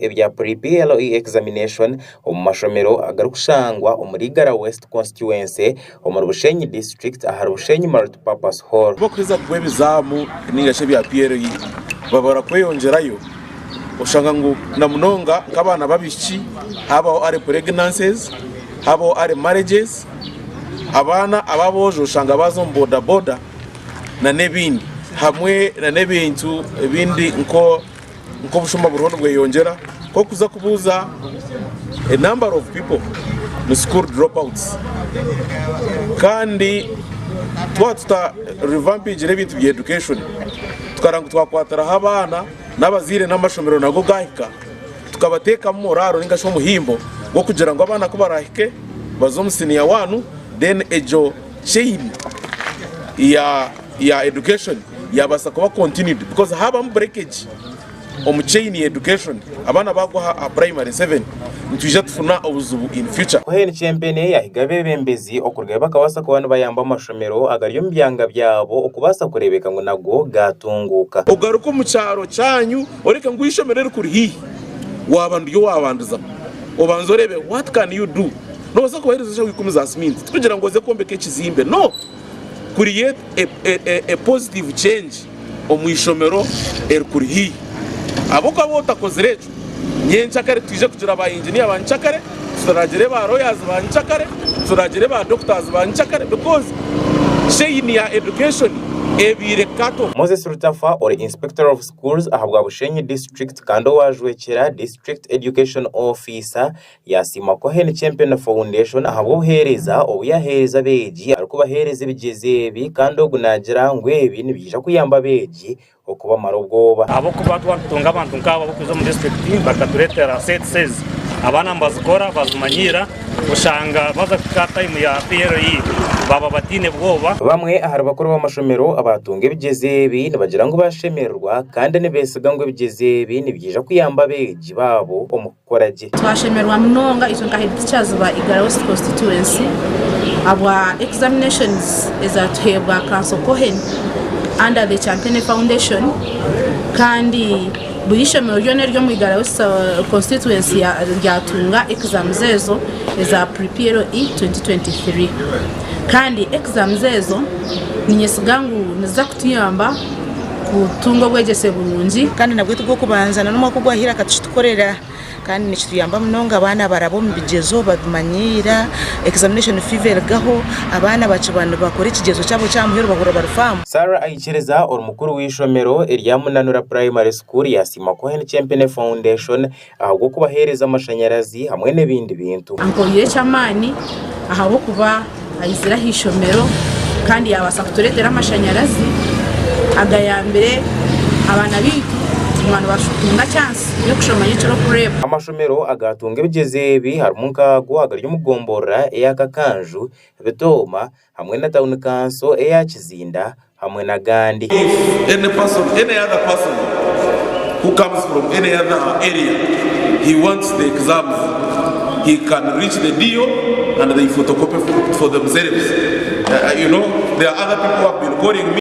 Ebya pre-PLE examination mu mashomero agarukushangwa umurigara West constituency mu Bushenyi district ahari Bushenyi multipurpose hall bokuriza kwebizamu ningashe bya PLE babara kweyongerayo ushanga ngo na munonga nk'abana babishi habaho ari pregnancies habaho ari marriages abana ababoje ushanga bazo boda na nebindi hamwe na nebintu ibindi nko bushumba burundo bweyongera ko kuza kubuza a number of people mu school dropouts kandi twata revamping ibintu bya education twarangu twakwatara abana n'abazire n'amashomero nago gahika tukabateka mu moraro ningasho muhimbo go kugira ngo abana ko barahike bazomusiniya wanu then ejo chain ya education yabasa kuba continued because haba mu breakage chain education abana bagwa a primary 7 ntuje tufuna ubuzubu in future koheni champene yahigabe bembezi okurga bakawasa ko bantu bayamba amashomero agariyo mbyanga byabo okubasa kurebeka ngo nago gatunguka ugaruko mu cyaro cyanyu oreka ngo ishomero kuri hi wabandu wabanduza obanzorebe what can you do no basa kubahereza cyo kwikumiza smint kugira ngo ze kombeke kizimbe no create a positive change omwishomero kuri hi aboko botakoze rejo nyenchakare tuje kugira ba engineer banchakare turagere ba lawyers banchakare turagere ba doctors banchakare because chain ya education ebire kato Moses Rutafa or inspector of schools ahabwa Bushenyi district kando wajwekera district education officer yasima koheni champion foundation ahabwo buhereza obuyahereza beji arikubahereza bigeze bi kando gunagira ngwebi nibija kuyamba beji okuba marobwoba abo kuba twatunga abantu nkabo kuzo mu district bakaturetera set says abana mbazikora bazumanyira ushanga baza kata time ya PLE baba batine bwoba bamwe ahari bakuru b'amashomero abatunga bigeze bi nibagira ngo bashemerwa kandi nebesiga ngo bigeze bi nibija kuyamba beji babo omukoraje twashemerwa munonga izo ngahe teachers ba Igara West constituency abwa examinations ezatuhebwa council Cohen under the Champion Foundation kandi buyishomero ryo mu Igara West constituency yatunga exams ezo za pre-PLE 2023 kandi exams ezo ninyesigangu niza kutiyamba kutunga Obwegyese bulungi kandi nabwo tugo kubanzana no kugwahira katushitukorera kandi nikituyamba munonga abana barabo mu bigezo badumanyira examination fever gaho abana bacibana bakora ikigezo cyabo cyamuhero bahora barufamu Sarah ayichereza umukuru w'ishomero erya munanura primary school yasima koheni champion foundation ahubwo kubahereza amashanyarazi hamwe n'ibindi bintu anko yechamani ahabo kuba ayizira hishomero kandi yabasa kuturetera amashanyarazi agayambere abana bitu abantu bashukunga chance yo kushoma yiciro kureba amashomero agatunga bigeze bi harumuka guhagarya umugombora eyakakanju betoma hamwe na town council eyakizinda hamwe na gandi any other person who comes from any other area he wants the exams he can reach the deal and they photocopy for themselves. You know, there are other people who have been calling me